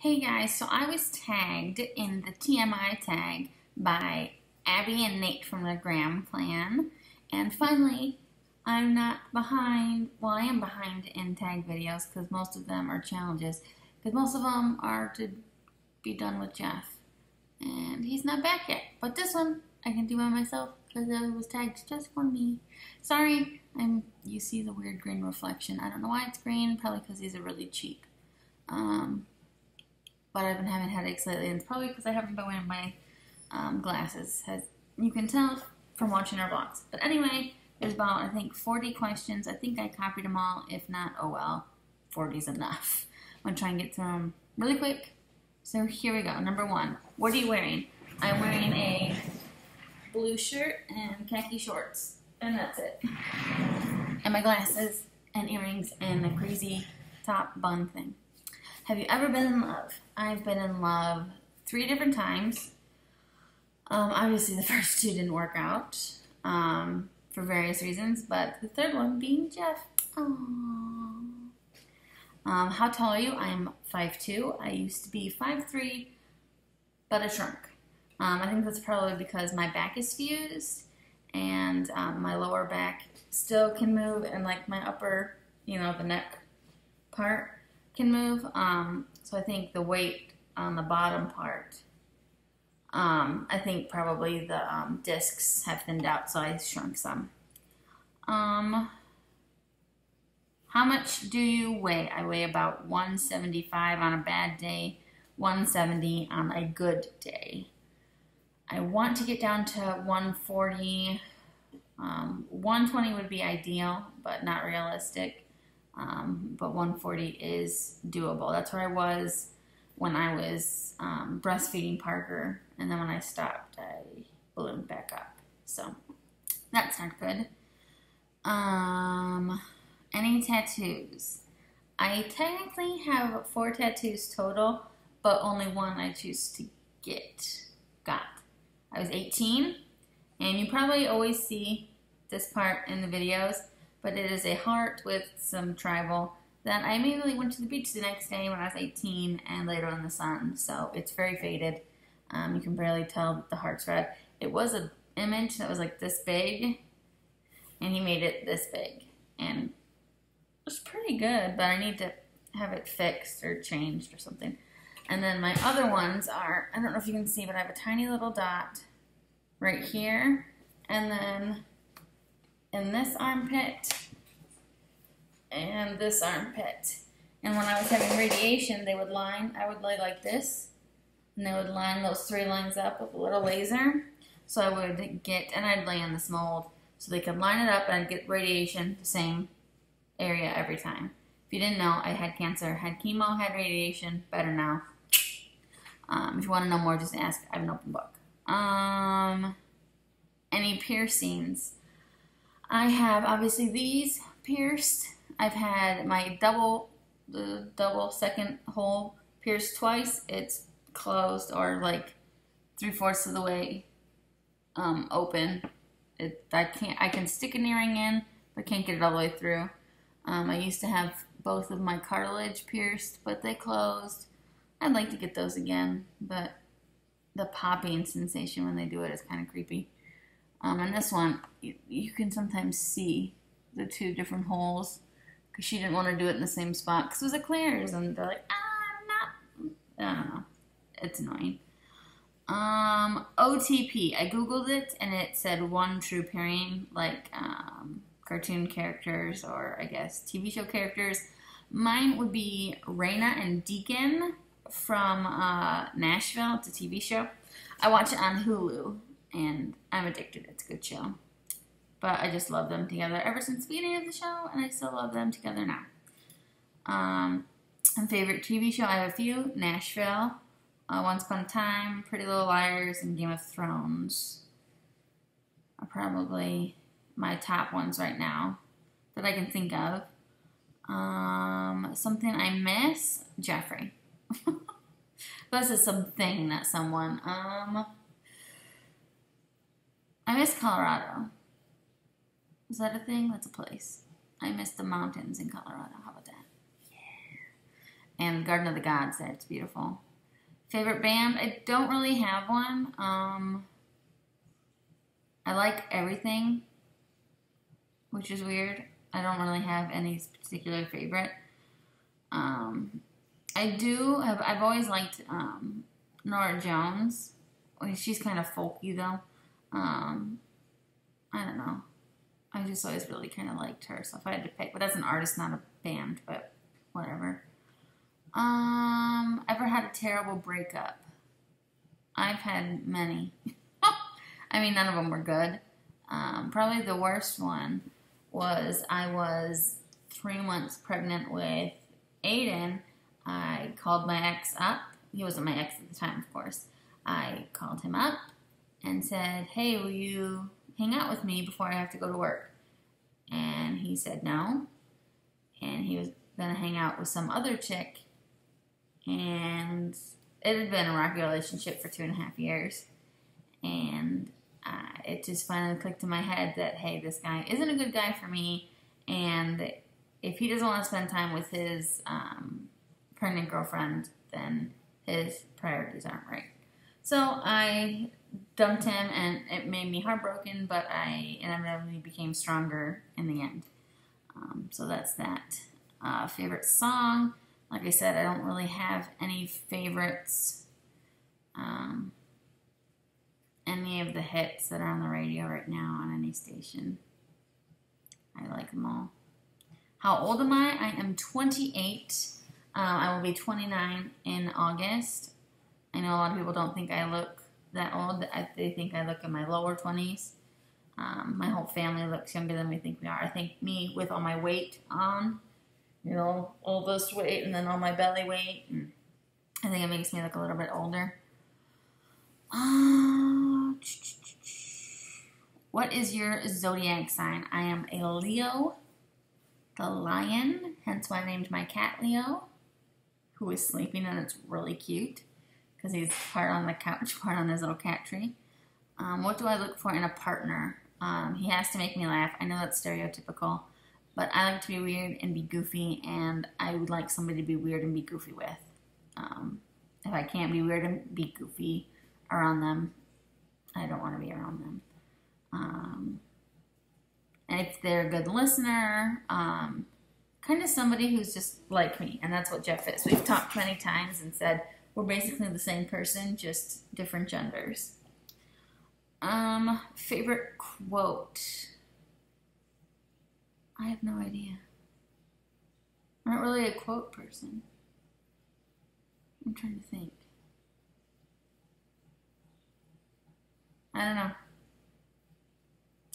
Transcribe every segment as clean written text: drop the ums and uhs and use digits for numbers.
Hey guys, so I was tagged in the TMI tag by Abby and Nate from the Graham Plan, and finally I'm not behind. Well, I am behind in tag videos because most of them are challenges, because most of them are to be done with Jeff, and he's not back yet. But this one I can do by myself because it was tagged just for me. Sorry, you see the weird green reflection. I don't know why it's green, probably because these are really cheap. But I've been having headaches lately, and it's probably because I haven't been wearing my glasses, as you can tell from watching our vlogs. But anyway, there's about, I think, 40 questions. I think I copied them all. If not, oh well, 40 is enough. I'm going to try and get through them really quick. So here we go. Number one, what are you wearing? I'm wearing a blue shirt and khaki shorts, and that's it. And my glasses and earrings and a crazy top bun thing. Have you ever been in love? I've been in love 3 different times. Obviously, the first 2 didn't work out for various reasons, but the third one being Jeff. Aww. How tall are you? I'm 5'2". I used to be 5'3", but I shrunk. I think that's probably because my back is fused and my lower back still can move, and like my upper, the neck part can move. So I think the weight on the bottom part, I think probably the discs have thinned out, so I shrunk some. How much do you weigh? I weigh about 175 on a bad day, 170 on a good day. I want to get down to 140. 120 would be ideal, but not realistic. But 140 is doable. That's where I was when I was breastfeeding Parker, and then when I stopped, I ballooned back up. So that's not good. Any tattoos? I technically have 4 tattoos total, but only 1 I choose to got. I was 18, and you probably always see this part in the videos, but it is a heart with some tribal that I immediately went to the beach the next day when I was 18 and laid on in the sun. So it's very faded. You can barely tell that the heart's red. It was an image that was like this big, and he made it this big. And it was pretty good, but I need to have it fixed or changed or something. And then my other ones are, I don't know if you can see, but I have a tiny little dot right here, and then in this armpit, and this armpit. And when I was having radiation, I would lay like this, and they would line those 3 lines up with a little laser. So I would get, and I'd lay in this mold, so they could line it up, and I'd get radiation, the same area every time. If you didn't know, I had cancer, had chemo, had radiation, better now. If you want to know more, just ask. I have an open book. Any piercings? I have, obviously, these pierced. I've had my the double second hole pierced twice. It's closed, or like 3/4 of the way open. I can stick an earring in, but can't get it all the way through. I used to have both of my cartilage pierced, but they closed. I'd like to get those again, but the popping sensation when they do it is kind of creepy. And this one, you can sometimes see the 2 different holes, because she didn't want to do it in the same spot, because it was a Claire's, and they're like, I don't know. It's annoying. OTP, I googled it, and it said 1 true pairing, like cartoon characters, or I guess TV show characters. Mine would be Raina and Deacon from Nashville. It's a TV show. I watch it on Hulu, and I'm addicted. It's a good show. But I just love them together ever since the beginning of the show, and I still love them together now. My favorite TV show, I have a few. Nashville, Once Upon a Time, Pretty Little Liars, and Game of Thrones are probably my top ones right now that I can think of. Something I miss, Jeffrey. This is something, not someone. I miss Colorado. Is that a thing? That's a place. I miss the mountains in Colorado. How about that? And Garden of the Gods there. It's beautiful. Favorite band? I don't really have one. I like everything, which is weird. I don't really have any particular favorite. I've always liked Nora Jones. She's kind of folky though. I don't know. I just always really kind of liked her. So if I had to pick, but that's an artist, not a band, but whatever. Ever had a terrible breakup? I've had many. I mean, none of them were good. Probably the worst one was I was 3 months pregnant with Aiden. I called my ex up. He wasn't my ex at the time, of course. I called him up and said, hey, will you hang out with me before I have to go to work? And he said no. And he was going to hang out with some other chick. And it had been a rocky relationship for 2.5 years. And it just finally clicked in my head that, hey, this guy isn't a good guy for me. And if he doesn't want to spend time with his pregnant girlfriend, then his priorities aren't right. So I dumped him, and it made me heartbroken, but I inevitably became stronger in the end. So that's that. Favorite song? Like I said, I don't really have any favorites. Any of the hits that are on the radio right now on any station. I like them all. How old am I? I am 28. I will be 29 in August. I know a lot of people don't think I look that old. They think I look in my lower 20s. My whole family looks younger than we think we are. I think me with all my weight on, all this weight and then all my belly weight, I think it makes me look a little bit older. What is your zodiac sign? I am a Leo, the lion, hence why I named my cat Leo, who is sleeping, and it's really cute because he's part on the couch, part on his little cat tree. What do I look for in a partner? He has to make me laugh. I know that's stereotypical, but I like to be weird and be goofy, and I would like somebody to be weird and be goofy with. If I can't be weird and be goofy around them, I don't want to be around them. And if they're a good listener, kind of somebody who's just like me, and that's what Jeff is. We've talked many times and said we're basically the same person, just different genders. Favorite quote? I have no idea. I'm not really a quote person. I'm trying to think. I don't know.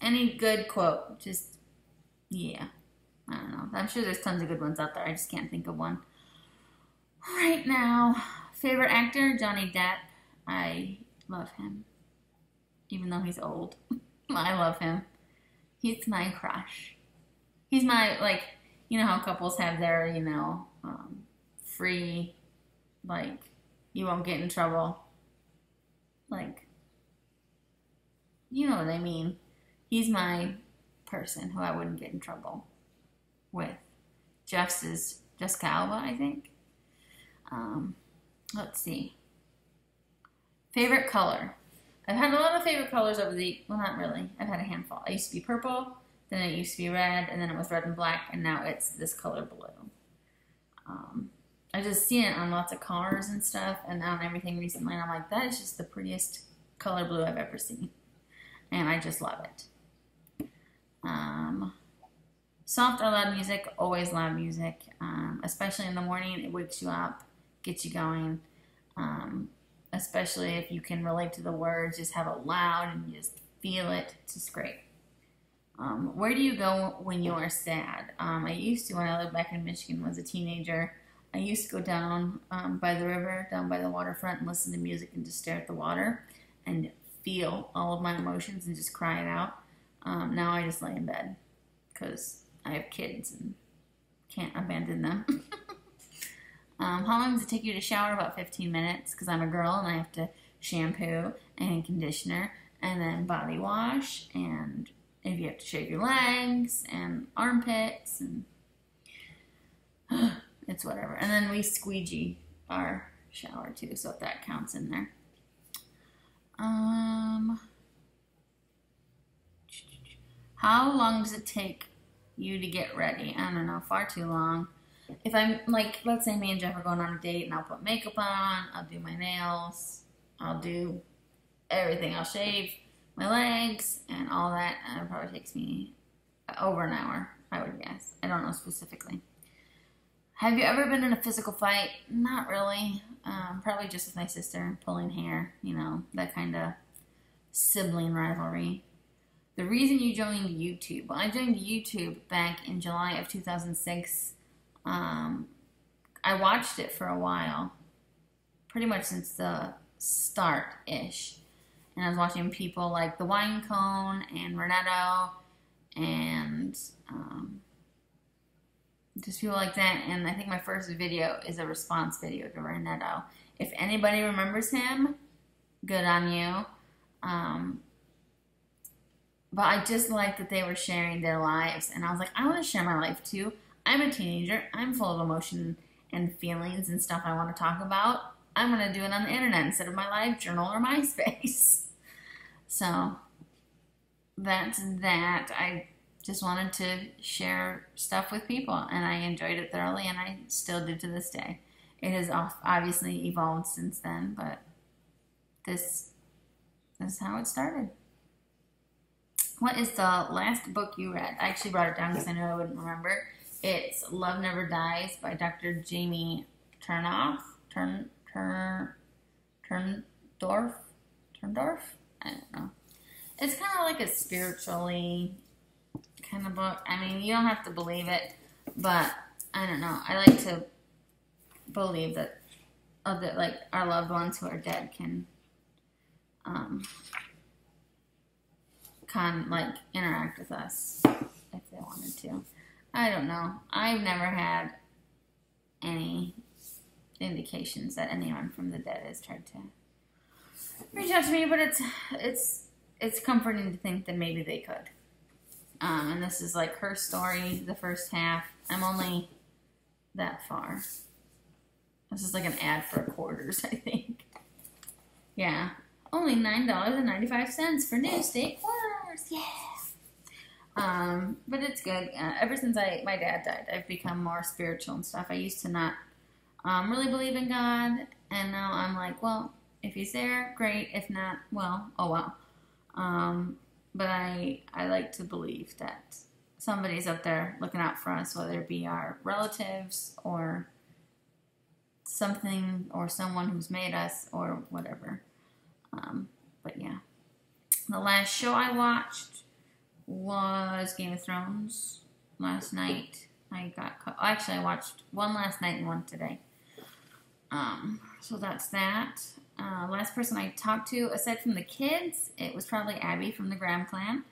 Any good quote, yeah. I don't know. I'm sure there's tons of good ones out there. I just can't think of one right now. Favorite actor? Johnny Depp. I love him. Even though he's old. I love him. He's my crush. He's my, how couples have their, free, you won't get in trouble. You know what I mean. He's my person who I wouldn't get in trouble with. Jeff's is Jessica Alba, I think. Let's see. Favorite color. I've had a lot of favorite colors over well, not really. I've had a handful. I used to be purple, then it used to be red, and then it was red and black, and now it's this color blue. I just seen it on lots of cars and stuff, and on everything recently, and I'm like, that is just the prettiest color blue I've ever seen. And I just love it. Soft or loud music? Always loud music. Especially in the morning, it wakes you up, gets you going. Especially if you can relate to the words, just have it loud and you just feel it. It's just great. Where do you go when you are sad? I used to, when I lived back in Michigan, was a teenager. I used to go down by the river, down by the waterfront, and listen to music and just stare at the water and feel all of my emotions and just cry it out. Now I just lay in bed because I have kids and can't abandon them. How long does it take you to shower? About 15 minutes because I'm a girl and I have to shampoo and conditioner and then body wash, and if you have to shave your legs and armpits, and it's whatever. And then we squeegee our shower too, so if that counts in there. How long does it take you to get ready? I don't know, far too long. If I'm like, let's say me and Jeff are going on a date and I'll put makeup on, I'll do my nails, I'll do everything. I'll shave my legs and all that, and it probably takes me over an hour, I would guess. I don't know specifically. Have you ever been in a physical fight? Not really. Probably just with my sister, pulling hair, you know, that kind of sibling rivalry. The reason you joined YouTube. Well, I joined YouTube back in July of 2006. I watched it for a while, pretty much since the start-ish. And I was watching people like The Wine Cone and Renetto and just people like that. And I think my first video is a response video to Renetto. If anybody remembers him, good on you. But I just liked that they were sharing their lives. And I was like, I want to share my life too. I'm a teenager. I'm full of emotion and feelings and stuff I want to talk about. I'm going to do it on the internet instead of my live journal or MySpace. So that's that. I just wanted to share stuff with people, and I enjoyed it thoroughly, and I still do to this day. It has obviously evolved since then, but this is how it started. What is the last book you read? I actually brought it down because I knew I wouldn't remember. It's Love Never Dies by Dr. Jamie Turndorf? I don't know. It's kind of like a spiritually kind of book. I mean, you don't have to believe it, but I don't know. I like to believe that like our loved ones who are dead can like interact with us if they wanted to. I don't know. I've never had any indications that anyone from the dead has tried to reach out to me, but it's comforting to think that maybe they could. And this is like her story, the first half. I'm only that far. This is like an ad for Quarters, I think. Yeah. Only $9.95 for new state Quarters. Yeah. But it's good. Ever since my dad died, I've become more spiritual and stuff. I used to not really believe in God, and now I'm like, well, if he's there, great. If not, well, oh well. But I like to believe that somebody's up there looking out for us, whether it be our relatives or something or someone who's made us or whatever. But yeah. The last show I watched was Game of Thrones last night. Actually, I watched one last night and one today. So that's that. Last person I talked to, aside from the kids, it was probably Abby from the Graham Clan.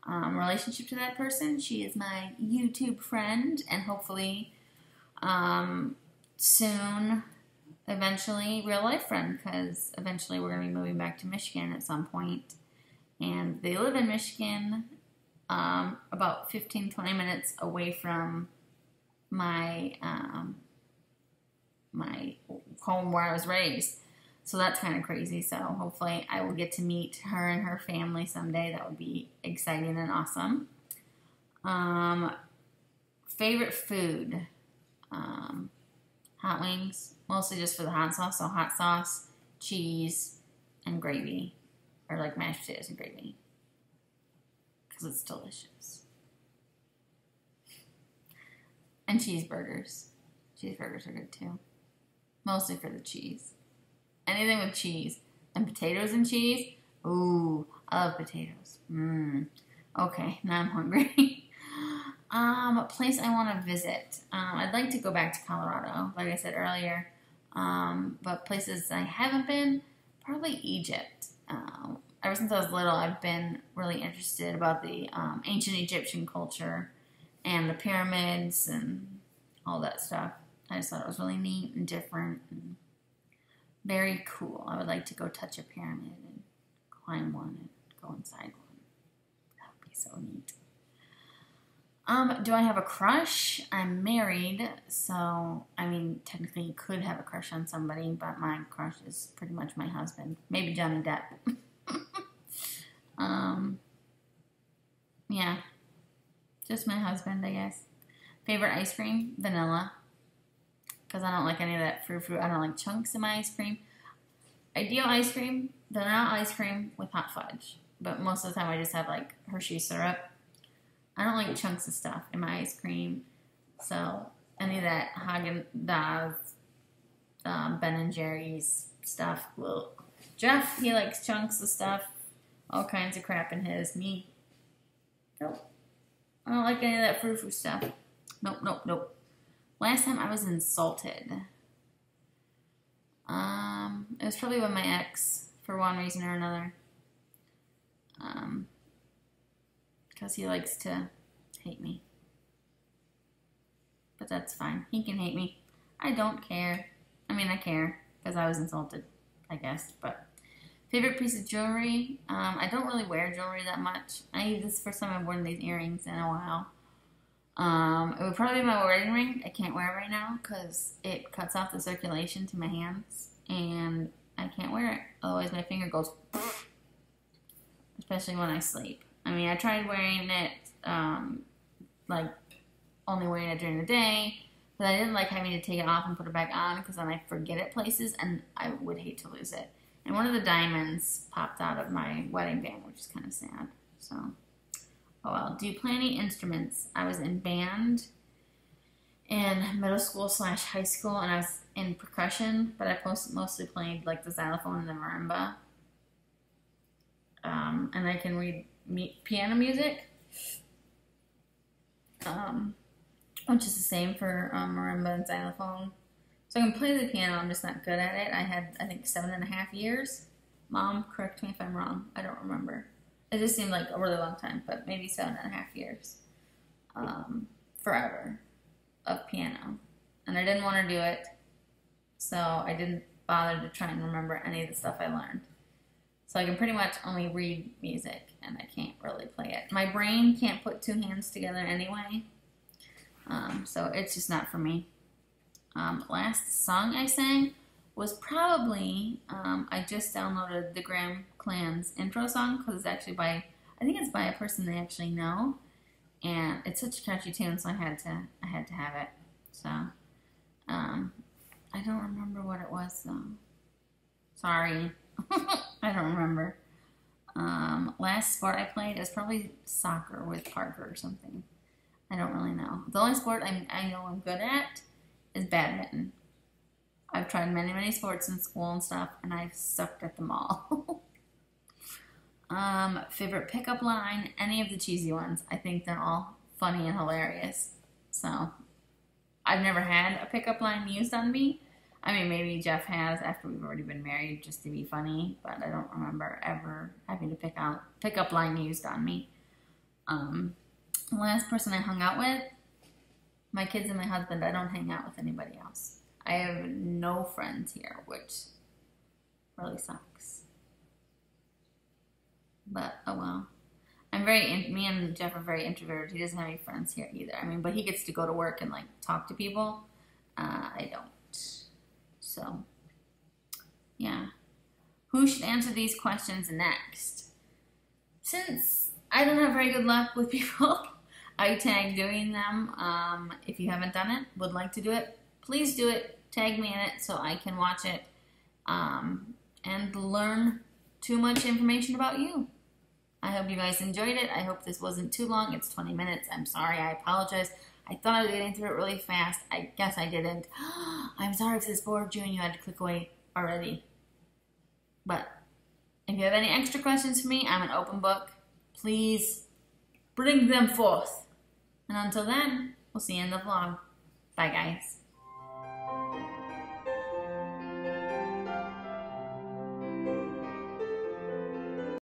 Relationship to that person, she is my YouTube friend, and hopefully soon, eventually, real life friend, because eventually we're going to be moving back to Michigan at some point. And they live in Michigan, about 15-20 minutes away from my my home where I was raised. So that's kind of crazy. So hopefully I will get to meet her and her family someday. That would be exciting and awesome. Favorite food? Hot wings. Mostly just for the hot sauce. So hot sauce, cheese, and gravy. Or like mashed potatoes and gravy. Because it's delicious. And cheeseburgers. Cheeseburgers are good too. Mostly for the cheese. Anything with cheese. And potatoes and cheese. Ooh, I love potatoes. Okay, now I'm hungry. Place I want to visit. I'd like to go back to Colorado, like I said earlier. But places I haven't been, probably Egypt. Ever since I was little, I've been really interested about the ancient Egyptian culture and the pyramids and all that stuff. I just thought it was really neat and different and very cool. I would like to go touch a pyramid and climb one and go inside one. That would be so neat. Do I have a crush? I'm married, so, I mean, technically you could have a crush on somebody, but my crush is pretty much my husband. Maybe Johnny Depp. Yeah. Just my husband, I guess. Favorite ice cream? Vanilla. Because I don't like any of that fruit. I don't like chunks in my ice cream. Ideal ice cream, vanilla ice cream with hot fudge. But most of the time I just have like Hershey syrup. I don't like chunks of stuff in my ice cream. So any of that Haagen-Dazs, Ben and Jerry's stuff. Well, Jeff, he likes chunks of stuff. All kinds of crap in his. Me, nope. I don't like any of that frou-frou stuff. Nope, nope, nope. Last time I was insulted. It was probably with my ex for one reason or another. Because he likes to hate me. But that's fine. He can hate me. I don't care. I mean, I care because I was insulted, I guess. But favorite piece of jewelry? I don't really wear jewelry that much. This is the first time I've worn these earrings in a while. It would probably be my wedding ring. I can't wear it right now because it cuts off the circulation to my hands, and I can't wear it. Otherwise, my finger goes, especially when I sleep. I mean, I tried wearing it, like only wearing it during the day, but I didn't like having to take it off and put it back on because then I forget it places, and I would hate to lose it. And one of the diamonds popped out of my wedding band, which is kind of sad. So. Oh well. Do you play any instruments? I was in band in middle school / high school, and I was in percussion, but I mostly played like the xylophone and the marimba. And I can read piano music, which is the same for marimba and xylophone. So I can play the piano, I'm just not good at it. I had, I think, 7.5 years. Mom, correct me if I'm wrong. I don't remember. It just seemed like a really long time, but maybe 7.5 years. Forever of piano. And I didn't want to do it, so I didn't bother to try and remember any of the stuff I learned. So I can pretty much only read music, and I can't really play it. My brain can't put two hands together anyway, so it's just not for me. Last song I sang was probably, I just downloaded the Graham Clan's intro song because it's actually by, I think it's by a person they actually know, and it's such a catchy tune, so I had to have it. So, I don't remember what it was though. Sorry, I don't remember. Last sport I played is probably soccer with Parker or something. I don't really know. The only sport I know I'm good at is badminton. I've tried many sports in school and stuff, and I've sucked at them all. Favorite pickup line? Any of the cheesy ones. I think they're all funny and hilarious. So, I've never had a pickup line used on me. I mean, maybe Jeff has after we've already been married just to be funny, but I don't remember ever having a pickup line used on me. The last person I hung out with, my kids and my husband. I don't hang out with anybody else. I have no friends here, which really sucks. But, oh well. Me and Jeff are very introverted. He doesn't have any friends here either. I mean, but he gets to go to work and, like, talk to people. I don't. So, yeah. Who should answer these questions next? Since I don't have very good luck with people I tag doing them, if you haven't done it, would like to do it, please do it. Tag me in it so I can watch it and learn too much information about you. I hope you guys enjoyed it. I hope this wasn't too long. It's 20 minutes. I'm sorry. I apologize. I thought I was getting through it really fast. I guess I didn't. I'm sorry if this bored you and you had to click away already. But if you have any extra questions for me, I'm an open book. Please bring them forth. And until then, we'll see you in the vlog. Bye, guys.